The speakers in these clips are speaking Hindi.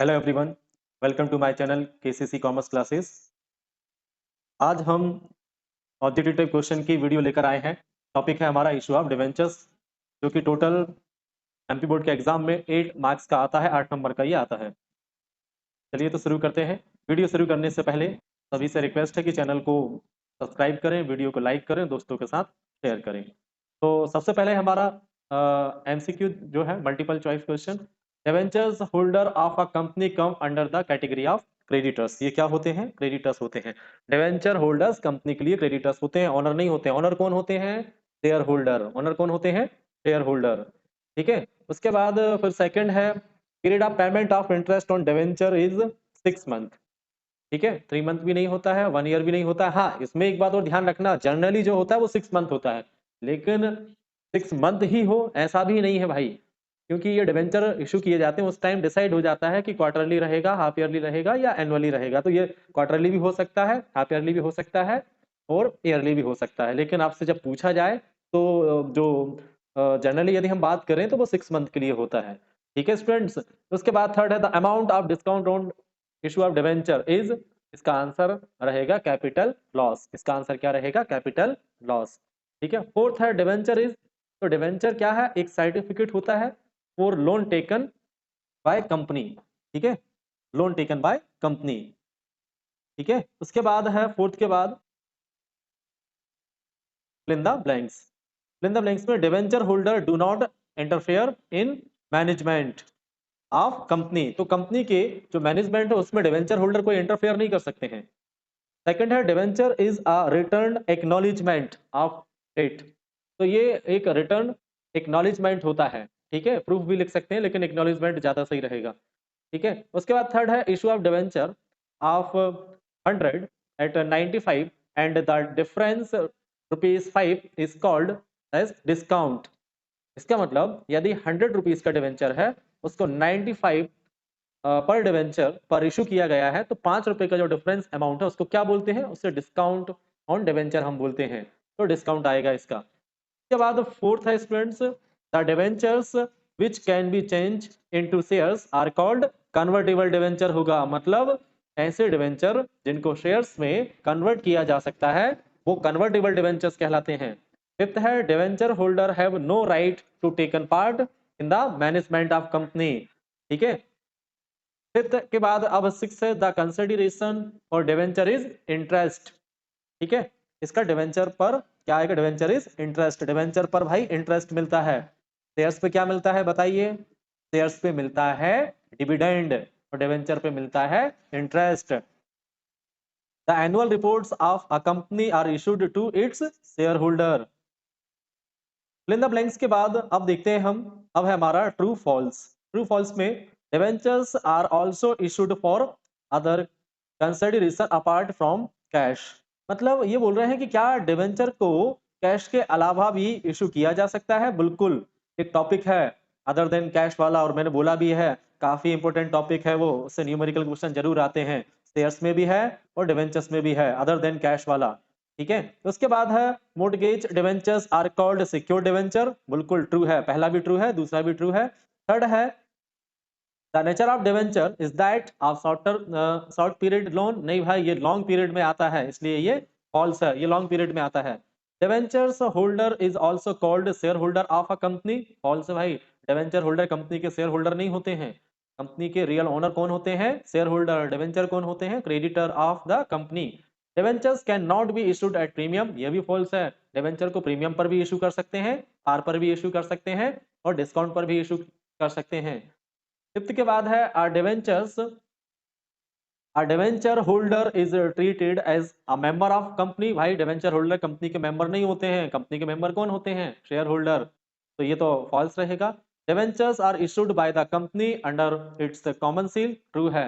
Hello everyone, welcome to my channel KCC commerce classes. आज हम ऑब्जेक्टिव क्वेश्चन की वीडियो लेकर आए हैं। टॉपिक है हमारा इशू ऑफ डिवेंचर्स, जो कि टोटल एमपी बोर्ड के एग्जाम में 8 मार्क्स का आता है, 8 नंबर का ये आता है। चलिए तो शुरू करते हैं। वीडियो शुरू करने से पहले सभी से रिक्वेस्ट है कि चैनल को सब्सक्राइब करें, वीडियो को लाइक करें, दोस्तों के साथ शेयर करें। तो सबसे पहले हमारा एमसीक्यू जो है multiple choice question. Debentures holder of a company come under the category of creditors. ये क्या होते हैं? क्रेडिटर्स होते हैं। डिवेंचर होल्डर्स कंपनी के लिए क्रेडिटर्स होते हैं, ऑनर नहीं होते हैं। ऑनर कौन होते हैं? Share holder. ऑनर कौन होते हैं? Share holder. ठीक है। उसके बाद फिर सेकंड है period of payment of interest on debenture is 6 month. ठीक है, 3 मंथ भी नहीं होता है, 1 ईयर भी नहीं होता है। हाँ, इसमें एक बात और ध्यान रखना, जनरली जो होता है वो 6 मंथ होता है, लेकिन 6 मंथ ही हो ऐसा भी नहीं है भाई। क्योंकि ये डिवेंचर इशू किए जाते हैं उस टाइम डिसाइड हो जाता है कि क्वार्टरली रहेगा, हाफ ईयरली रहेगा या एनुअली रहेगा। तो ये क्वार्टरली भी हो सकता है, हाफ ईयरली भी हो सकता है और ईयरली भी हो सकता है। लेकिन आपसे जब पूछा जाए तो जो जनरली यदि हम बात करें तो वो 6 मंथ के लिए होता है। ठीक है स्टूडेंट्स। उसके बाद थर्ड है the amount of discount on issue of debenture is. इसका आंसर रहेगा कैपिटल लॉस। इसका आंसर क्या रहेगा? Capital loss. ठीक है। फोर्थ है डिवेंचर इज। तो डिवेंचर क्या है? एक सर्टिफिकेट होता है for loan taken by company. ठीक है, लोन टेकन बाय कंपनी। ठीक है। उसके बाद है फोर्थ के बाद fill in the blanks. Fill in the blanks में debenture holder do not interfere in management of company. तो कंपनी के जो मैनेजमेंट है उसमें डिवेंचर होल्डर कोई इंटरफेयर नहीं कर सकते हैं। सेकंड है debenture is a return acknowledgement of it. तो ये एक रिटर्न एक्नॉलेजमेंट होता है। ठीक है, प्रूफ भी लिख सकते हैं लेकिन एक्नॉलेजमेंट ज्यादा सही रहेगा। ठीक है। उसके बाद थर्ड है issue of debenture of 100 at 95 and the difference ₹5 is called as discount. इसका मतलब यदि 100 रुपीज का डिवेंचर है, उसको 95 पर डिवेंचर पर इशू किया गया है, तो 5 रुपए का जो डिफरेंस अमाउंट है उसको क्या बोलते हैं? उससे डिस्काउंट ऑन डिवेंचर हम बोलते हैं। तो डिस्काउंट आएगा इसका। उसके बाद फोर्थ है students the debentures which can be change into shares are called convertible debenture होगा। मतलब ऐसे डिवेंचर जिनको शेयर्स में कन्वर्ट किया जा सकता है वो कन्वर्टेबल डिवेंचर्स कहलाते हैं। फिफ्थ है debenture holder have no right to taken part in the management of company. ठीक है। फिफ्थ के बाद अब सिक्स है द कंसिडरेशन और डिवेंचर इज इंटरेस्ट। ठीक है। इसका डिवेंचर पर क्या आएगा? Debenture is interest. डिवेंचर पर भाई इंटरेस्ट मिलता है। शेयर्स पे क्या मिलता है बताइए? शेयर्स पे मिलता है डिविडेंड और डिवेंचर पे मिलता है interest. The annual reports of a company are issued to its share holder. Fill in the blanks के बाद अब देखते हैं हम, अब है हमारा ट्रू फॉल्स। ट्रू फॉल्स में debentures are also issued for other consideration apart from cash. मतलब ये बोल रहे हैं कि क्या डिवेंचर को कैश के अलावा भी इशू किया जा सकता है? बिल्कुल, एक टॉपिक है अदर देन कैश वाला, और मैंने बोला भी है काफी इंपॉर्टेंट टॉपिक है वो, उससे न्यूमेरिकल क्वेश्चन जरूर आते हैं। शेयर्स में भी है और डिवेंचर्स में भी है, अदर देन कैश वाला। ठीक है। तो उसके बाद है mortgage debentures are called secure debenture. बिल्कुल ट्रू है, पहला भी ट्रू है, दूसरा भी ट्रू है। थर्ड है the nature of debenture is that of short period loan. नहीं भाई, ये लॉन्ग पीरियड में आता है, इसलिए ये फॉल्स है, ये लॉन्ग पीरियड में आता है। Debentures holder is also called share holder of a company. False है भाई, डिवेंचर होल्डर कंपनी के शेयर होल्डर नहीं होते हैं। कंपनी के रियल ओनर कौन होते हैं? Share holder. डिवेंचर कौन होते हैं? Creditor of the company. Debentures can not be issued at premium. ये भी फॉल्स है। डिवेंचर को प्रीमियम पर भी इशू कर सकते हैं, पार पर भी इशू कर सकते हैं और डिस्काउंट पर भी इशू कर सकते हैं। फिफ्थ के बाद है a debenture holder is treated as a member of company। भाई डिवेंचर होल्डर कंपनी के मेंबर नहीं होते हैं। कंपनी के मेंबर कौन होते हैं? Share holder. तो ये तो फॉल्स रहेगा। Debentures are issued by the company under its common seal. True है।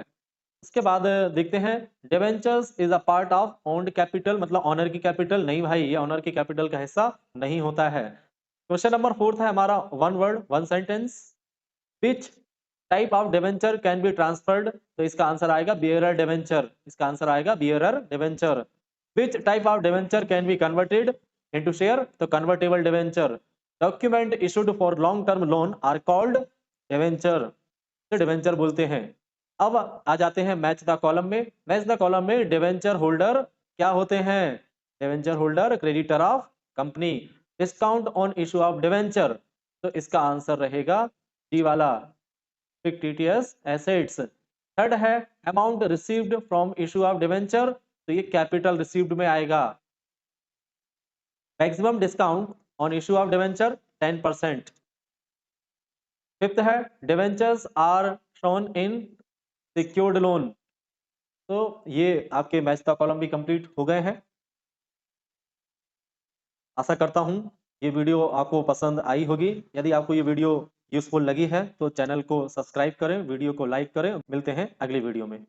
उसके बाद देखते हैं debentures is a part of owned capital. मतलब ऑनर की कैपिटल। नहीं भाई, ये ऑनर की कैपिटल का हिस्सा नहीं होता है। क्वेश्चन नंबर फोर्थ है हमारा one word one sentence. Which type of debenture can be transferred. तो इसका आंसर आएगा बियरर डिवेंचर। इसका आंसर आएगा bearer debenture. Which type of debenture can be converted into share. तो convertible debenture. Document issued for long term loan are called debenture. Debenture बोलते हैं। अब आ जाते हैं मैच द कॉलम में। मैच द कॉलम में डिवेंचर होल्डर क्या होते हैं? Debenture holder creditor of company. Discount on issue of debenture, तो इसका आंसर रहेगा डी वाला, फिक्टिटियस एसेट्स। थर्ड है amount received from issue of debenture, तो ये कैपिटल रिसीव्ड में आएगा। Maximum discount on issue of debenture 10%। Fifth है debentures are shown in secured loan. तो ये आपके मैच द कॉलम भी कंप्लीट हो गए हैं। आशा करता हूं ये वीडियो आपको पसंद आई होगी। यदि आपको ये वीडियो यूजफुल लगी है तो चैनल को सब्सक्राइब करें, वीडियो को लाइक करें। मिलते हैं अगली वीडियो में।